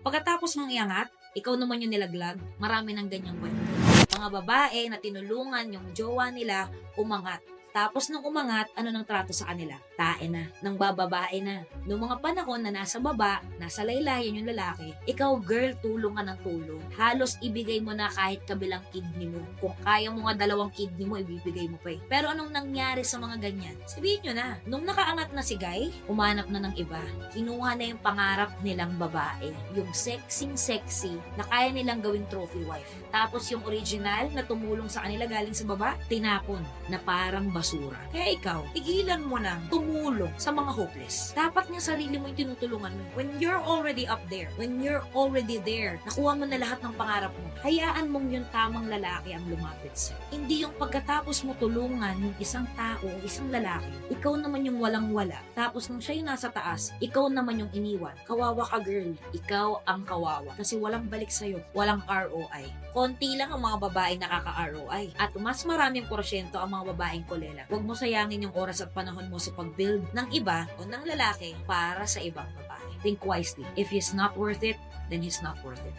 Pagkatapos mong iangat, ikaw naman yung nilaglag. Marami ng ganyang kwento. Mga babae na tinulungan yung jowa nila umangat. Tapos nung umangat, ano nang trato sa kanila? Tae na, nang bababae na. Noong mga panahon na nasa baba, nasa laylayan yung lalaki, ikaw girl, tulong ka ng tulong. Halos ibigay mo na kahit kabilang kidney mo. Kung kaya mo nga 2 kidney mo, ibibigay mo pa eh. Pero anong nangyari sa mga ganyan? Sabihin nyo na, nung nakaangat na si Guy, umanap na ng iba. Kinuha na yung pangarap nilang babae. Yung sexy na kaya nilang gawing trophy wife. Tapos yung original na tumulong sa kanila galing sa baba, tinapon na parang basura. Kaya ikaw, tigilan mo na tumulong sa mga hopeless. Dapat nga sarili mo yung tinutulungan mo. When you're already up there, when you're already there, nakuha mo na lahat ng pangarap mo, hayaan mong yung tamang lalaki ang lumapit sa'yo. Hindi yung pagkatapos mo tulungan yung isang tao o isang lalaki, ikaw naman yung walang-wala. Tapos nung siya yung nasa taas, ikaw naman yung iniwan. Kawawa ka girl. Ikaw ang kawawa. Kasi walang balik sa'yo. Walang ROI. Konti lang ang mga babaeng nakaka-ROI. At mas maraming porsyento ang mga babaeng kulela. Huwag mo sayangin yung oras at panahon mo sa pag-build ng iba o ng lalaki para sa ibang babae. Think wisely. If he's not worth it, then he's not worth it.